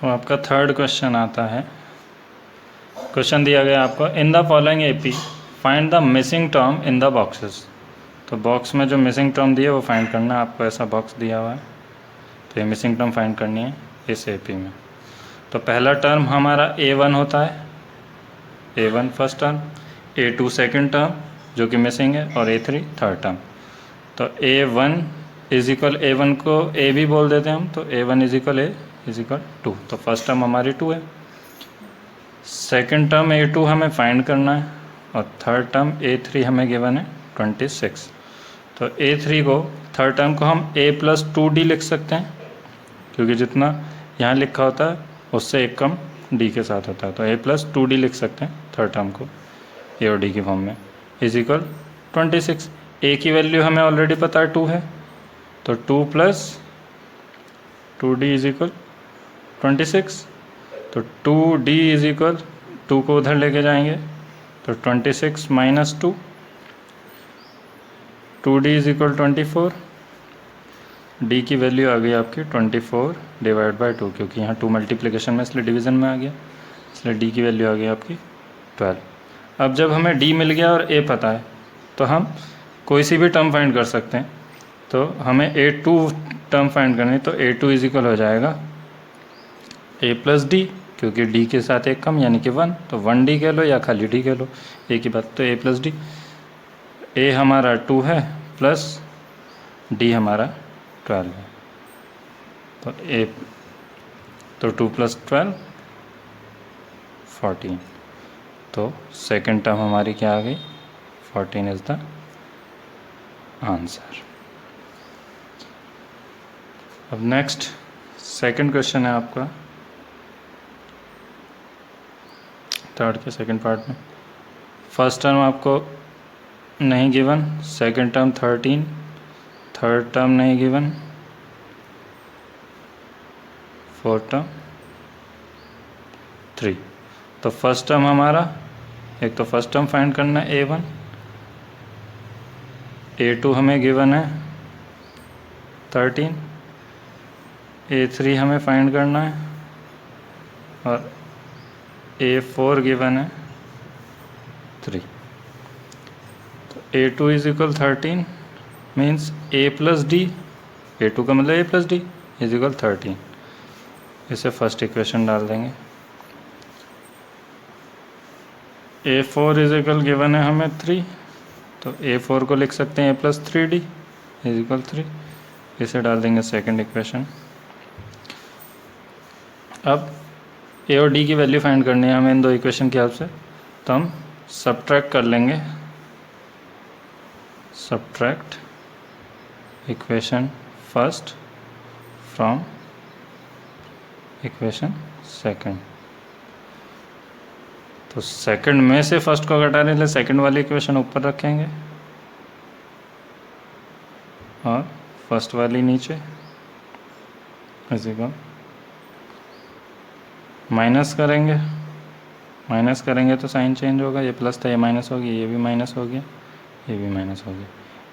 आपका third question आता है। क्वेश्चन दिया गया आपको, in the following AP find the missing term in the boxes. तो बॉक्स में जो मिसिंग टर्म दिए वो फाइंड करना है। आपको ऐसा बॉक्स दिया हुआ है, तो ये मिसिंग टर्म फाइंड करनी है इस एपी में। तो पहला टर्म हमारा A1 होता है, A1 first term, A2 second term जो कि मिसिंग है, और A3 थर्ड टर्म। तो A1 इज इक्वल, A1 को A भी बोल देते हैं हम, तो A1 is equal A is equal 2। तो फर्स्ट टर्म हमारी 2 है, सेकेंड टर्म A2 हमें फाइंड करना है, और थर्ड टर्म A3 हमें गिवन है 26। तो A3 को, थर्ड टर्म को हम A+2D लिख सकते हैं, क्योंकि जितना यहाँ लिखा होता है उससे एक कम D के साथ होता है। तो A+2D लिख सकते हैं थर्ड टर्म को A और D की फॉर्म में, इज इक्वल 26। A की वैल्यू हमें ऑलरेडी पता है 2 है, तो 2 + 2D इज इक्वल 26। तो 2D इज इक्वल, 2 को उधर लेके जाएंगे तो 26 - 2, 2D इज इक्वल 24। D की वैल्यू आ गई आपकी 24/2, क्योंकि यहाँ 2 मल्टीप्लिकेशन में इसलिए डिवीज़न में आ गया, इसलिए D की वैल्यू आ गई आपकी 12। अब जब हमें D मिल गया और A पता है, तो हम कोई सी भी टर्म फाइंड कर सकते हैं। तो हमें A2 टर्म फाइंड करनी है, तो A2 इज इक्वल हो जाएगा A+D, क्योंकि D के साथ एक कम यानी कि 1, तो 1D कह लो या खाली D कह लो, एक ही बात। तो A+D, A हमारा 2 है प्लस D हमारा 12 है, तो 2 + 12 14। तो सेकेंड टर्म हमारी क्या आ गई, 14 इज द आंसर। अब नेक्स्ट सेकंड क्वेश्चन है आपका, थर्ड के सेकंड पार्ट में। फर्स्ट टर्म आपको नहीं given, second term 13, third term नहीं गिवन, फोर्थ टर्म 3। तो फर्स्ट टर्म हमारा, एक तो फर्स्ट टर्म फाइंड करना है A1, A2 हमें गिवन है 13, A3 हमें फाइंड करना है, और A4 गिवन है 3। तो A2 is equal 13 means A+D, A2 का मतलब A+D इज इक्वल 13। इसे फर्स्ट इक्वेशन डाल देंगे। A4 इज इक्वल गिवन है हमें 3, तो A4 को लिख सकते हैं A+3D इज इक्वल 3। इसे डाल देंगे सेकंड इक्वेशन। अब A और D की वैल्यू फाइंड करनी है हमें इन दो इक्वेशन की हेल्प से, तो हम सब्ट्रैक्ट कर लेंगे, subtract equation first from equation second. तो सेकंड में से फर्स्ट को घटाने के लिए सेकंड वाली इक्वेशन ऊपर रखेंगे और फर्स्ट वाली नीचे, इज इक्वल माइनस करेंगे, माइनस करेंगे तो साइन चेंज होगा, ये प्लस था ये माइनस हो गया, ये भी माइनस हो गया, ये भी माइनस हो गया,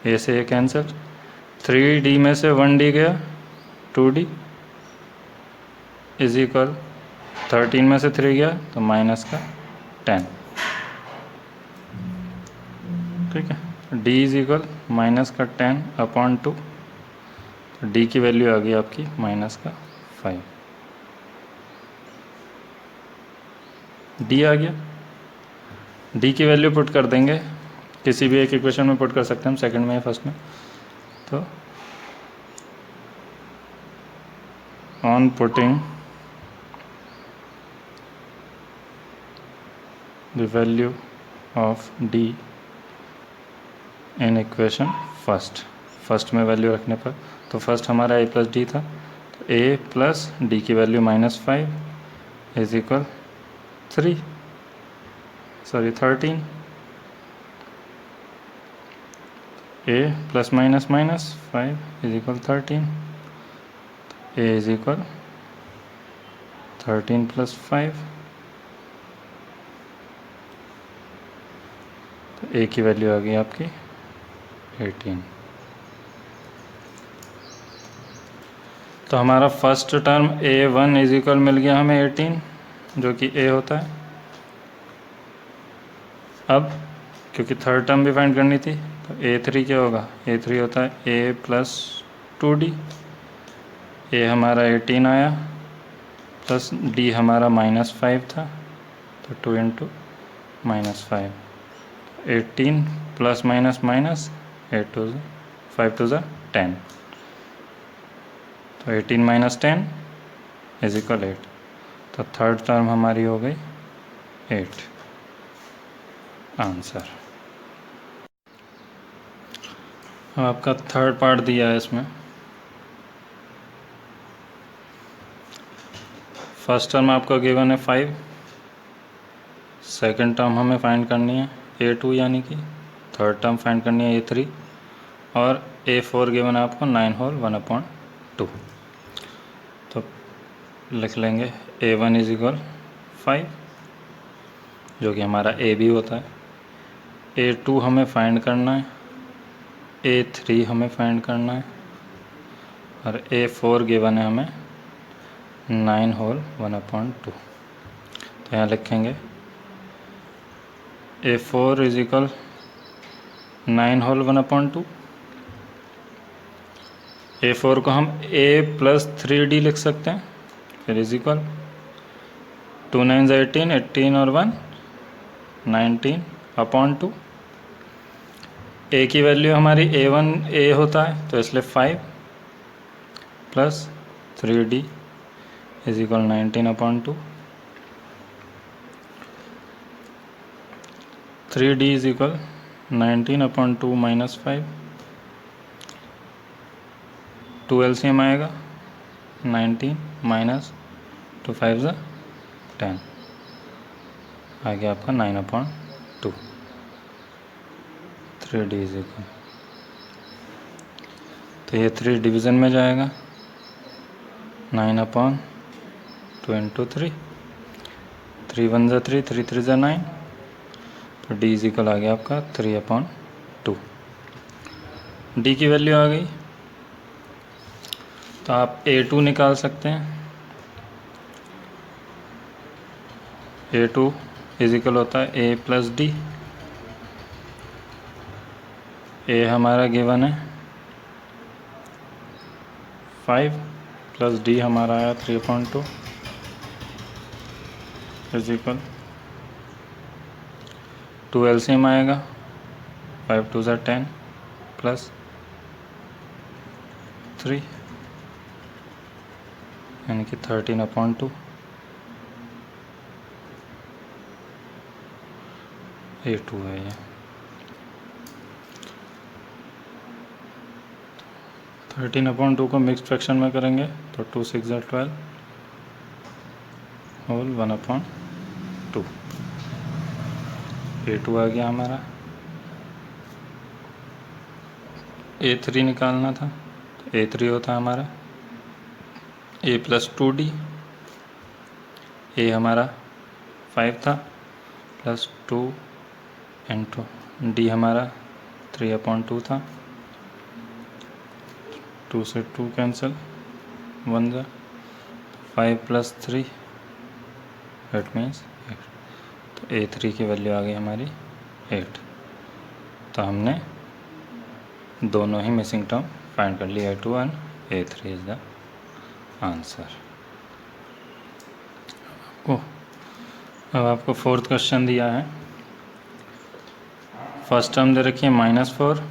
ए से ये कैंसिल। 3D में से 1D गया, 2D इज इक्वल 13 में से 3 गया तो माइनस का 10। ठीक है, D इज इक्वल माइनस का 10/2, तो D की वैल्यू आ गई आपकी माइनस का 5। D आ गया, D की वैल्यू पुट कर देंगे, किसी भी एक इक्वेशन में पुट कर सकते हैं हम, सेकंड में या फर्स्ट में। तो on putting the value of D in equation first में वैल्यू रखने पर, तो फर्स्ट हमारा A+D था, तो A+D की value -5 is equal 13 A + -5 is equal 13, A is equal 13 + 5, तो A की वैल्यू आ गई आपकी 18। तो हमारा first term A1 is equal मिल गया हमें 18, जो कि A होता है। अब क्योंकि थर्ड टर्म भी फाइंड करनी थी, तो A3 क्या होगा, A3 होता है A प्लस 2D। A हमारा 18 आया, प्लस D हमारा -5 था, तो 2 into -5, 18 plus minus minus 8 to 5 to 10, तो 18 माइनस 10 इज इक्वल 8। तो थर्ड टर्म हमारी हो गई 8, आंसर। अब आपका थर्ड पार्ट दिया है इसमें। फर्स्ट टर्म आपका गिवन है 5, सेकंड टर्म हमें फाइंड करनी है A2 यानी कि, थर्ड टर्म फाइंड करनी है A3, और A4 गिवन है आपको 9 होल 1/2। तो लिख लेंगे A1 इज इक्वल 5, जो कि हमारा A भी होता है। A2 हमें फाइंड करना है, A3 हमें फाइंड करना है, और A4 गिवन है हमें 9 होल 1/2। तो यहाँ लिखेंगे A4 is equal 9 whole 1/2। A4 को हम A प्लस 3D लिख सकते हैं, फिर इज इक्वल 2 9 18, 18 और 1 19/2। A की वैल्यू हमारी A1 A होता है, तो इसलिए 5 plus 3D is equal 19/2। 3D is equal 19/2 minus 5, 2 LCM आएगा 19 माइनस 2 5 ज़ा 10, आ गया आपका 9/2। 3D इज इक्वल, तो ये 3 डिवीज़न में जाएगा, 9/2 इंटू 3, 3 1 ज़ा 3, 3 3 ज़ा 9, तो D इज इक्वल आ गया आपका 3/2। D की वैल्यू आ गई, तो आप A2 निकाल सकते हैं। A2 इज इक्वल होता है A प्लस D। A हमारा गिवन है 5, प्लस D हमारा आया 3/2 इज इक्वल 2 LCM आएगा, 5 2 ज़ा 10 प्लस 3 यानी कि 13/2। A2 है ये। 13/2 को मिक्स फ्रैक्शन में करेंगे तो 2 6 ज़ा 12 होल 1/2। A2 आ गया हमारा। A3 निकालना था, तो A3 होता है हमारा A प्लस 2D। A हमारा 5 था, प्लस 2 इंटू D हमारा 3/2 था, 2 से 2 कैंसिल, 1 ज़ा 5 प्लस 3 इट मीन्स 8। तो A3 की वैल्यू आ गई हमारी 8। तो हमने दोनों ही मिसिंग टर्म फाइंड कर लिया, A2 and A3 is the answer. अब आपको फोर्थ क्वेश्चन दिया है। फर्स्ट टर्म दे रखी है -4,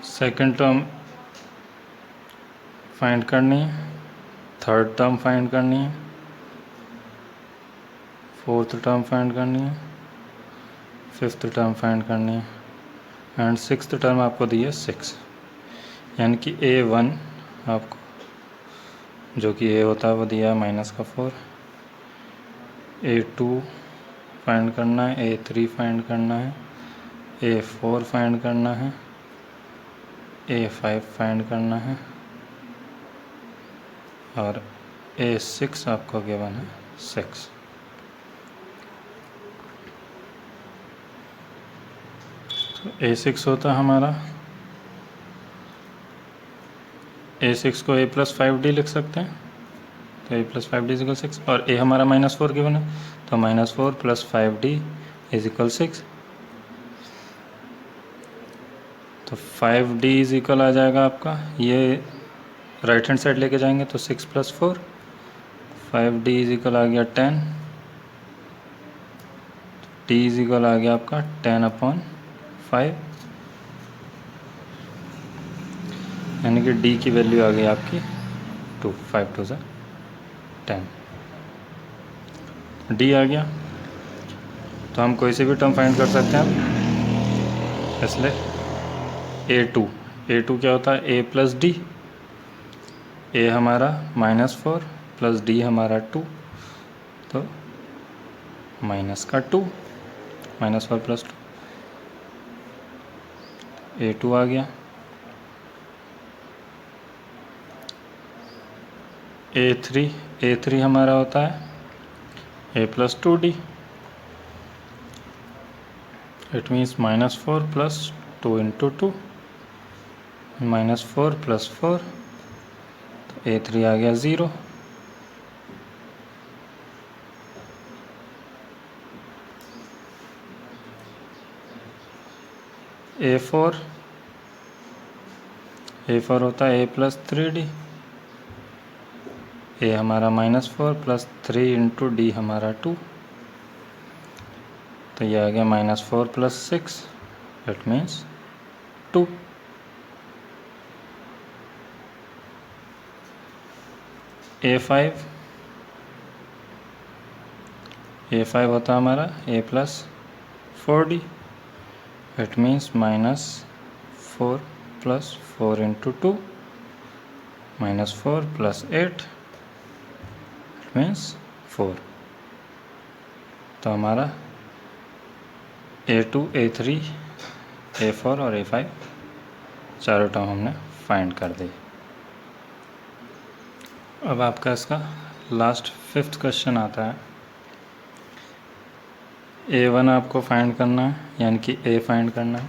सेकंड टर्म फाइंड करनी है, थर्ड टर्म फाइंड करनी है, फोर्थ टर्म फाइंड करनी है, फिफ्थ टर्म फाइंड करनी है, एंड सिक्स्थ टर्म आपको दी है 6। यानी कि A1 आपको, जो कि A होता है, वो दिया है -4। A2 फाइंड करना है, A3 फाइंड करना है, A4 फाइंड करना है, A5 फाइंड करना है, और A6 आपको गिवन है 6। तो A6 होता है हमारा A6 को a+5d लिख सकते हैं, तो a+5d = 6, और a हमारा -4 गिवन है, तो -4 + 5d = 6, तो 5d = आ जाएगा आपका, ये राइट हैंड साइड लेके जाएंगे तो 6 + 4, 5d = आ गया 10, d = आ गया आपका 10/5, यानी कि d की वैल्यू आ गई आपकी 2, 5 2 10, d आ गया। तो हम कोई से भी टर्म फाइंड कर सकते हैं, इसलिए a2 क्या होता है, a + d, a हमारा -4 + d हमारा 2, तो -2, -4 + 2, a2 आ गया। a3 हमारा होता है a + 2d, इट मीन्स -4 + 2 × 2, -4 + 4, तो a3 आ गया 0। a4 होता है a + 3d, a हमारा -4 + 3 × d हमारा 2, तो ये आ गया -4 + 6, इट मीन्स 2। a5 होता है हमारा a + 4d, it means -4 + 4 × 2, -4 + 8, it means 4। तो हमारा a2, a3, a4 और a5 चारों टर्म हमने फाइंड कर दी। अब आपका इसका लास्ट 5th क्वेश्चन आता है। a1 आपको फाइंड करना है, यानी कि a फाइंड करना है।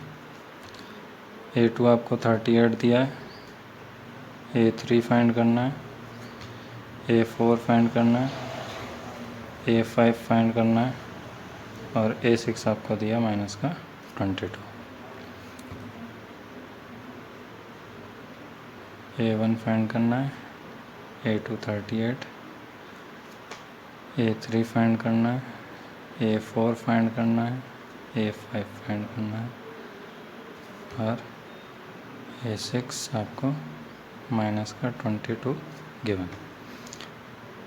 a2 आपको 38 दिया है, a3 फाइंड करना है, a4 फाइंड करना है, a5 फाइंड करना है, और a6 आपको दिया -22। a1 फाइंड करना है, a2 38, a3 फाइंड करना है, a4 फाइंड करना है, a5 फाइंड करना है, और a6 आपको -22 गिवन।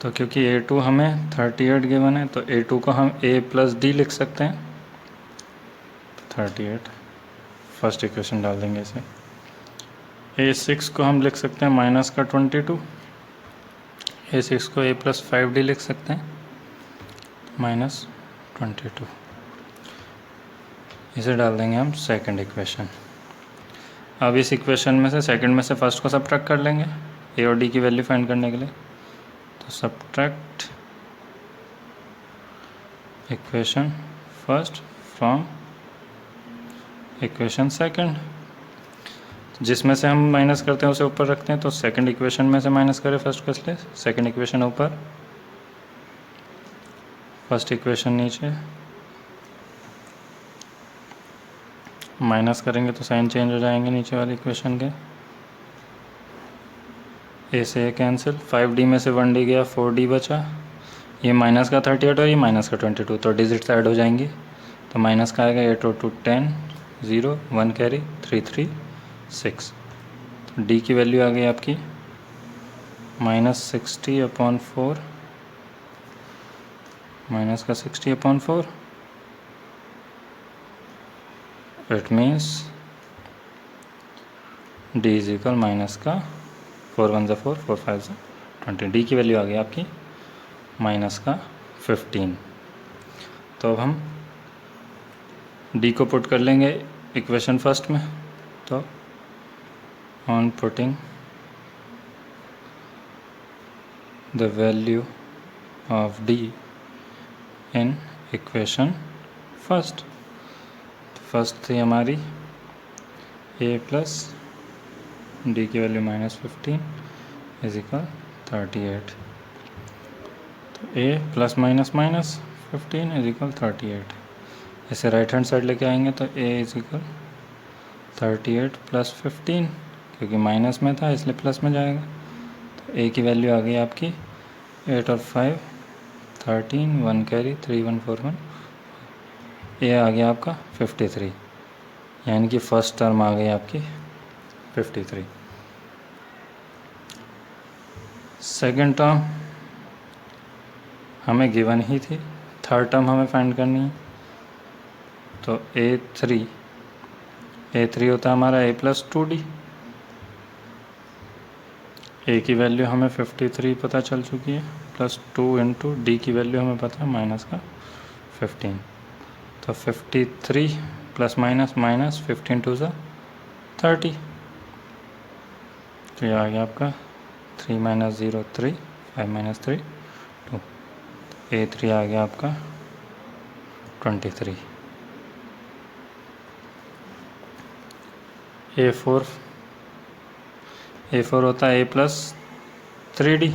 तो क्योंकि a2 हमें 38 गिवन है, तो a2 को हम a + d लिख सकते हैं, 38 फर्स्ट इक्वेशन डाल देंगे इसे। a6 को हम लिख सकते हैं -22, a6 को a + 5d लिख सकते हैं, -22, इसे डाल देंगे हम सेकंड इक्वेशन। अब इस इक्वेशन में से सेकंड में से फर्स्ट को सब्ट्रैक्ट कर लेंगे a और d की वैल्यू फाइंड करने के लिए। तो subtract equation first from equation second, जिसमें से हम माइनस करते हैं उसे ऊपर रखते हैं, तो सेकंड इक्वेशन में से माइनस करें फर्स्ट को, इसलिए सेकंड इक्वेशन ऊपर, फर्स्ट इक्वेशन नीचे, माइनस करेंगे तो साइन चेंज हो जाएंगे नीचे वाली इक्वेशन के। ए से ए कैंसिल, 5d में से 1d गया, 4d बचा, ये माइनस का 38 और ये माइनस का 22, तो डिजिट्स ऐड हो जाएंगी, तो माइनस का आएगा 8 और 2 10, 0 1 कैरी 3 3 6, तो d की वैल्यू आ गई आपकी -60/4, माइनस का 60/4, इट मीन्स d = माइनस का 4 1 4 4 5 20, d की वैल्यू आ गई आपकी माइनस का 15। तो अब हम d को पुट कर लेंगे इक्वेशन फर्स्ट में, तो on putting the value of d in equation first, first थी हमारी a + d की वैल्यू -15, इज इक्वल 38। तो a plus minus minus 15 is equal 38। इसे राइट हैंड साइड लेके आएंगे तो a इज इक्वल 38 प्लस 15, क्योंकि माइनस में था इसलिए प्लस में जाएगा। तो a की वैल्यू आ गई आपकी 8 और 5 13, 1 कैरी 3 1 4 1। ए आ गया आपका 53, यानी कि फर्स्ट टर्म आ गई आपकी 53। सेकंड टर्म हमें गिवन ही थी, थर्ड टर्म हमें फाइंड करनी है। तो a3 होता है हमारा a प्लस 2d। a की वैल्यू हमें 53 पता चल चुकी है, प्लस 2 इंटू डी की वैल्यू हमें पता है माइनस का 15। तो 53 प्लस माइनस माइनस 15 टू ज़ा 30। तो ये आ गया आपका 3 माइनस 0 3, 5 माइनस 3 2। a3 आ गया आपका 23। a4 होता है a प्लस 3d।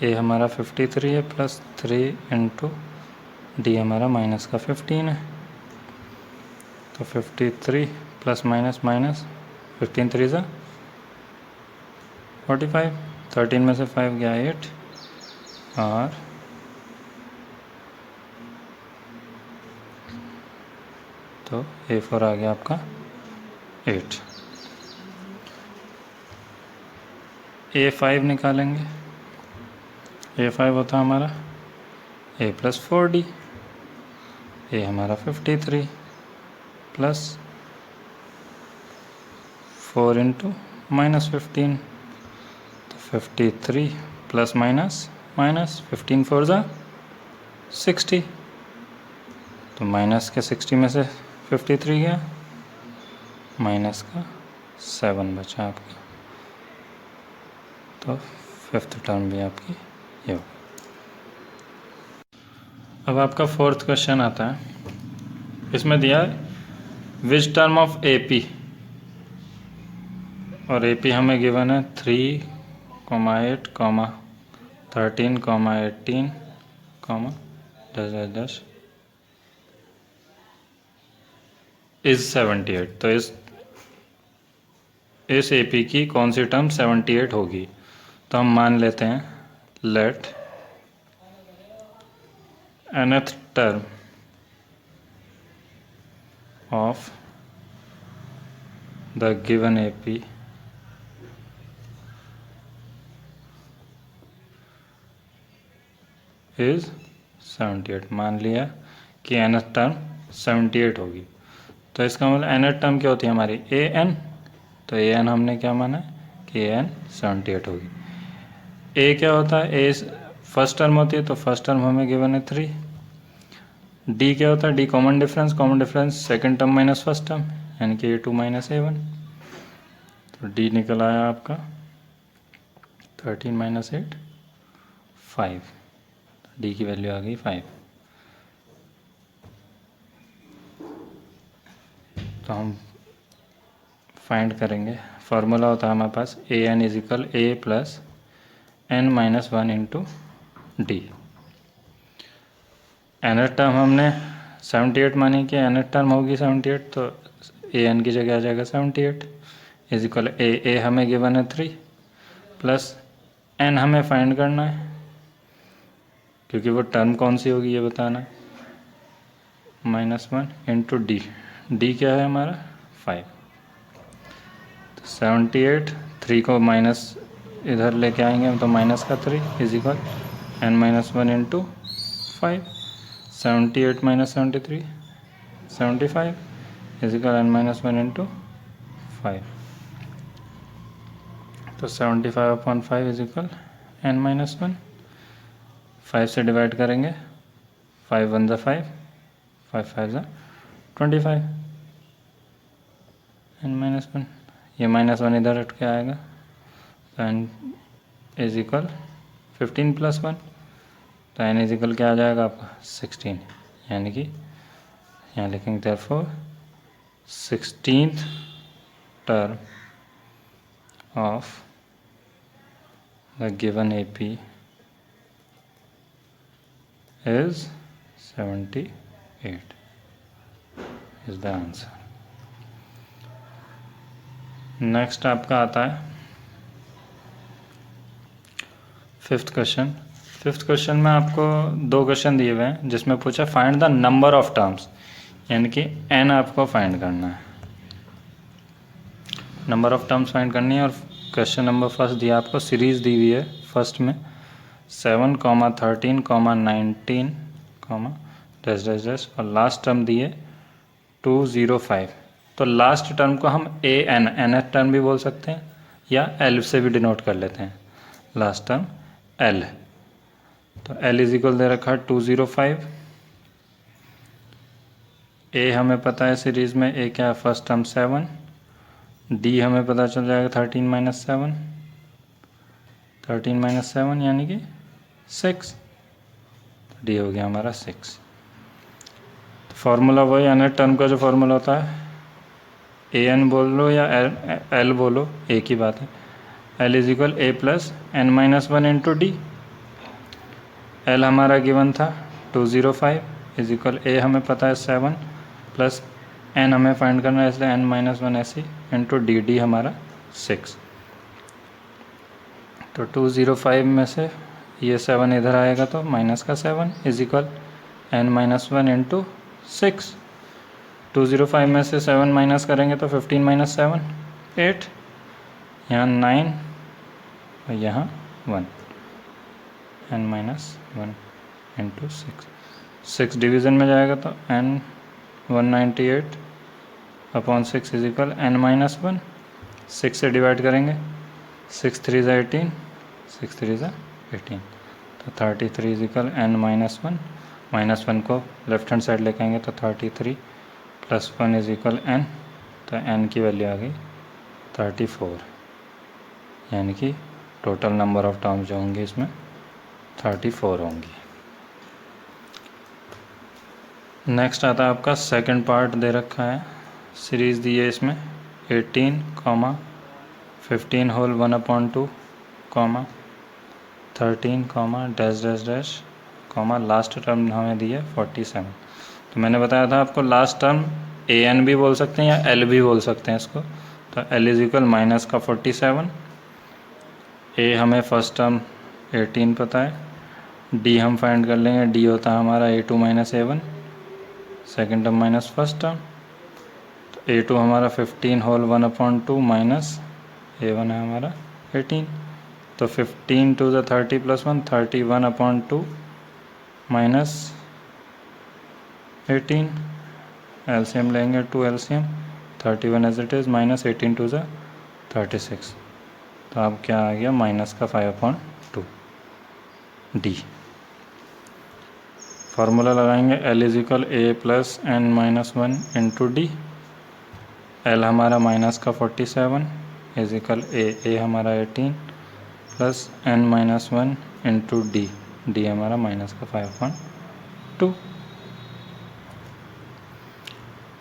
a हमारा 53 है प्लस 3 इंटू डी हमारा माइनस का 15 है। तो 53 प्लस माइनस माइनस 15 3 ज़ा 45, 13 में से 5 गया 8 और तो a4 आ गया आपका 8। a5 निकालेंगे। a5 होता हमारा a प्लस 4d। a हमारा 53 प्लस 4 इंटू माइनस 15। तो 53 प्लस माइनस माइनस 15 4 ज़ा 60। तो माइनस के 60 में से 53 गया, माइनस का 7 बचा आपका। तो फिफ्थ टर्म भी आपकी ये हो। अब आपका फोर्थ क्वेश्चन आता है, इसमें दिया है विच टर्म ऑफ AP, और AP हमें गिवन है 3, 8, 13, 18, डैश इज 78। तो इस AP की कौन सी टर्म 78 होगी। तो हम मान लेते हैं let nth term of the given AP is 78। मान लिया कि nth टर्म 78 होगी। तो इसका मतलब nth टर्म क्या होती है हमारी an। तो an हमने क्या माना कि an 78 होगी। a क्या होता है, a फर्स्ट टर्म होती है, तो फर्स्ट टर्म हमें गिवन है 3। d क्या होता है, d common difference second term minus first term, यानी कि a2 माइनस a1। तो d निकल आया आपका 13 माइनस 8 5। d की वैल्यू आ गई 5। तो हम फाइंड करेंगे, फार्मूला होता है हमारे पास an is equal a plus n minus 1 into D. nth term हमने 78 मानी कि nth टर्म होगी 78, तो an की जगह आ जाएगा 78 इज इक्वल a हमें गिवन है 3 प्लस n हमें फाइंड करना है, क्योंकि वो टर्म कौन सी होगी ये बताना है, -1 इंटू डी क्या है हमारा 5। तो 78 3 को माइनस इधर लेके आएंगे तो माइनस का 3 is equal n-1 into 5। 78 minus 73 75 is equal n-1 into 5। तो 75/5 इज इक्वल n-1। 5 से डिवाइड करेंगे, 5 1 ज़ा 5, 5 5 ज़ा 25 n-1। ये -1 इधर हट के आएगा, तो n इज इक्वल 15 प्लस 1। तो n इज इक्वल क्या आ जाएगा आपका 16, यानी कि यहाँ लिखेंगे therefore 16th term of the given AP is 78 is the answer. Next आपका आता है फिफ्थ क्वेश्चन में आपको दो क्वेश्चन दिए हुए हैं जिसमें पूछा find the number of terms, यानी कि n आपको फाइंड करना है, नंबर ऑफ टर्म्स फाइंड करनी है। और क्वेश्चन नंबर फर्स्ट दिया आपको, सीरीज़ दी हुई है फर्स्ट में 7, 13, 19, डैश डैश डैश, और लास्ट टर्म दिए 205। तो लास्ट टर्म को हम एन टर्म भी बोल सकते हैं या एल से भी डिनोट कर लेते हैं, लास्ट टर्म एल। तो एल इज इक्वल दे रखा है 205। ए हमें पता है सीरीज में ए क्या है, फर्स्ट टर्म 7, डी हमें पता चल जाएगा 13 - 7 यानी कि 6, डी हो गया हमारा 6। फार्मूला वही एन टर्म का जो फार्मूला होता है, ए एन बोल लो या एल बोलो, एक ही बात है। L is equal a plus n minus 1 into d. L हमारा गिवन था 205 इज इक्वल ए हमें पता है 7 प्लस एन हमें फाइंड करना है, इसलिए एन माइनस 1 ऐसे इंटू डी, डी हमारा 6। तो 205 में से ये 7 इधर आएगा तो माइनस का 7 is equal n minus 1 into 6। 205 में से 7 माइनस करेंगे तो 15 - 7 8, यहाँ 9 और यहाँ 1, n माइनस 1 इंटू 6 डिवीज़न में जाएगा तो n 198 upon 6 is equal n minus 1। 6 से डिवाइड करेंगे, 6 3 = 18, 6 3 = 18, तो 33 is equal n minus 1। Minus 1 को लेफ्ट हैंड साइड लेके आएंगे तो 33 प्लस 1 इज इक्वल n, तो n की वैल्यू आ गई 34, यानी कि टोटल नंबर ऑफ टर्म्स जो होंगे इसमें 34 होंगी। नेक्स्ट आता है आपका सेकंड पार्ट दे रखा है, सीरीज़ दी है इसमें 18, 15 whole 1/2, 13, dash dash dash, last term हमें दी है 47। तो मैंने बताया था आपको लास्ट टर्म ए एन भी बोल सकते हैं या एल भी बोल सकते हैं इसको। तो एल इज इक्वल माइनस का 47, ए हमें फर्स्ट टर्म 18 पता है, डी हम फाइंड कर लेंगे, डी होता है हमारा A2 - A1, second term minus first term. तो A2 हमारा 15 होल 1/2 माइनस A1 है हमारा 18, तो 15 × 2 = 30 + 1 31/2 माइनस 18, एलसीएम लेंगे 2 LCM, 31 as it is minus 18 × 2 = 36, तो अब क्या आ गया माइनस का 5/2 डी। फार्मूला लगाएंगे L is equal a plus n minus 1 into d. L हमारा माइनस का 47 इज इक्वल ए हमारा 18 plus n minus 1 into d, d हमारा माइनस का 5/2।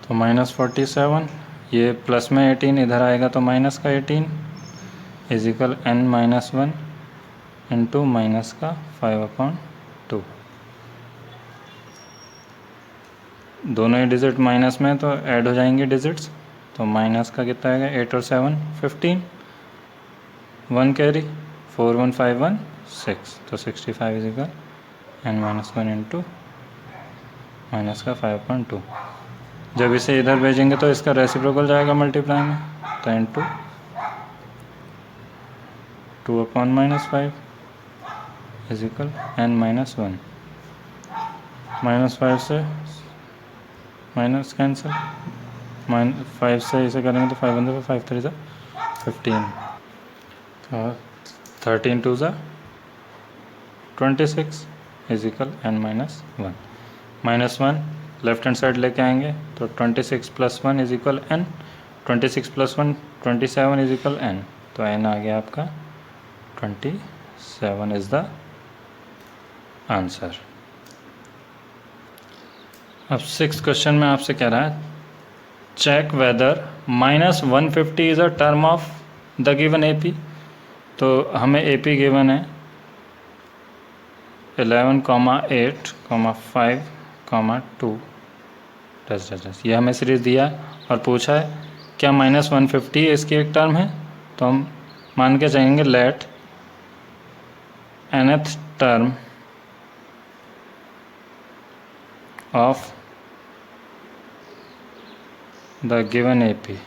तो माइनस 47, ये प्लस में 18 इधर आएगा तो माइनस का 18 is equal n minus 1 into minus का 5/2। दोनों ही डिजिट माइनस में तो ऐड हो जाएंगे डिजिट्स, तो माइनस का कितना आएगा 8 और 7 15, 1 कैरी 4 1 5 1 6, तो 65 is equal n minus 1 into minus का 5/2। जब इसे इधर भेजेंगे तो इसका रेसिप्रोकल जाएगा मल्टीप्लाई में, तो into 2/-5 is equal n minus 1। -5 से माइनस कैंसिल, -5 से इसे करेंगे तो 5 × 5 3 = 15, और 13 × 2 = 26 is equal n minus 1। -1 left hand side लेके आएंगे तो 26 + 1 is equal n, 26 + 1 27 is equal n, तो एन आ गया आपका 27 इज द आंसर। अब 6th क्वेश्चन में आपसे कह रहा है check whether -150 is a term of the given AP। तो हमें AP गिवन है 11,8,5,2 डैश। ये हमें सीरीज दिया और पूछा है क्या -150 इसकी एक टर्म है, तो हम मान के चलेंगे let nth term of the given AP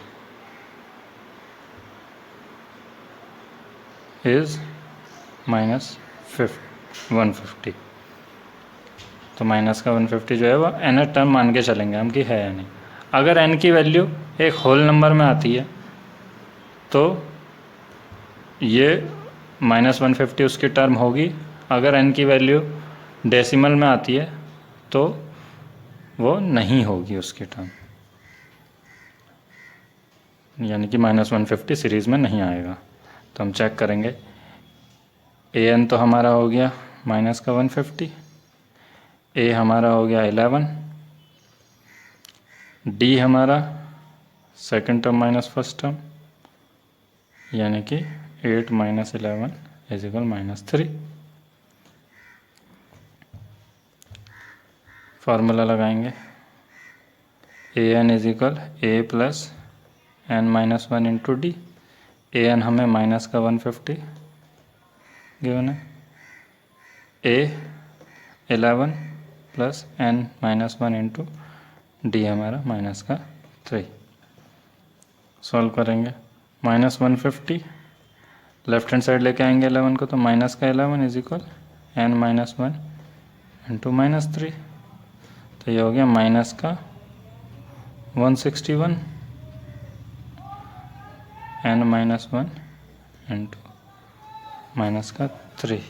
is -150। तो माइनस का 150 जो है वो nth टर्म मान के चलेंगे हम कि है या नहीं। अगर n की वैल्यू एक होल नंबर में आती है तो ये -150 उसकी टर्म होगी। अगर n की वैल्यू डेसिमल में आती है तो वो नहीं होगी उसकी टर्म, यानी कि -150 सीरीज़ में नहीं आएगा। तो हम चेक करेंगे an तो हमारा हो गया माइनस का 150, a हमारा हो गया 11, d हमारा second term minus first term, यानी कि 8 - 11 = -3। फार्मूला लगाएंगे an = a + n - 1 × d। an हमें माइनस का 150 गिवन है, a 11 + n - 1 × d हमारा माइनस का 3। सॉल्व करेंगे -150 लेफ्ट हैंड साइड लेके आएंगे 11 को, तो माइनस का 11 = n - 1 × -3। तो ये हो गया माइनस का 161 n - 1 × माइनस का 3।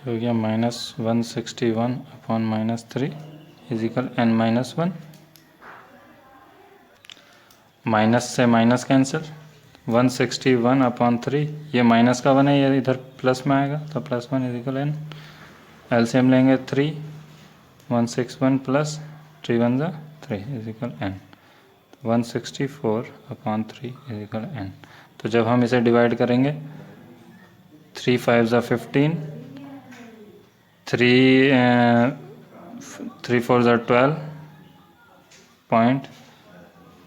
हो गया -161 / -3 = n - 1। माइनस से माइनस कैंसिल, 161/3 ये माइनस का 1 है, ये इधर प्लस में आएगा तो +1 = n। एलसीएम लेंगे 3, 161 + 3 × 1 = 3 = n। 164/3 = n। तो जब हम इसे डिवाइड करेंगे 3 × 5 = 15, 3 × 4 = 12,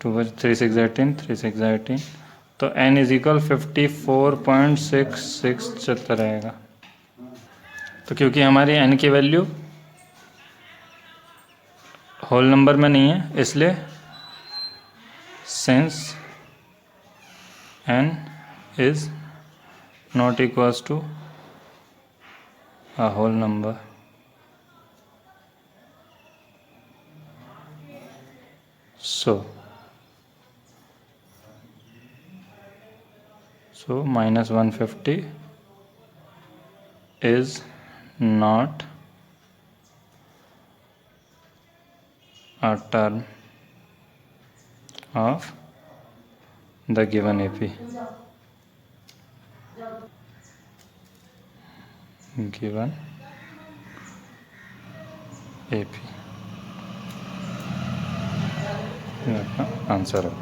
2 3 6 18, 3 6 18, तो n = 54.66 रहेगा। तो क्योंकि हमारी n की वैल्यू होल नंबर में नहीं है, इसलिए since n is not equals to a whole number, so -150 is not a term of the given AP। given AP answer है।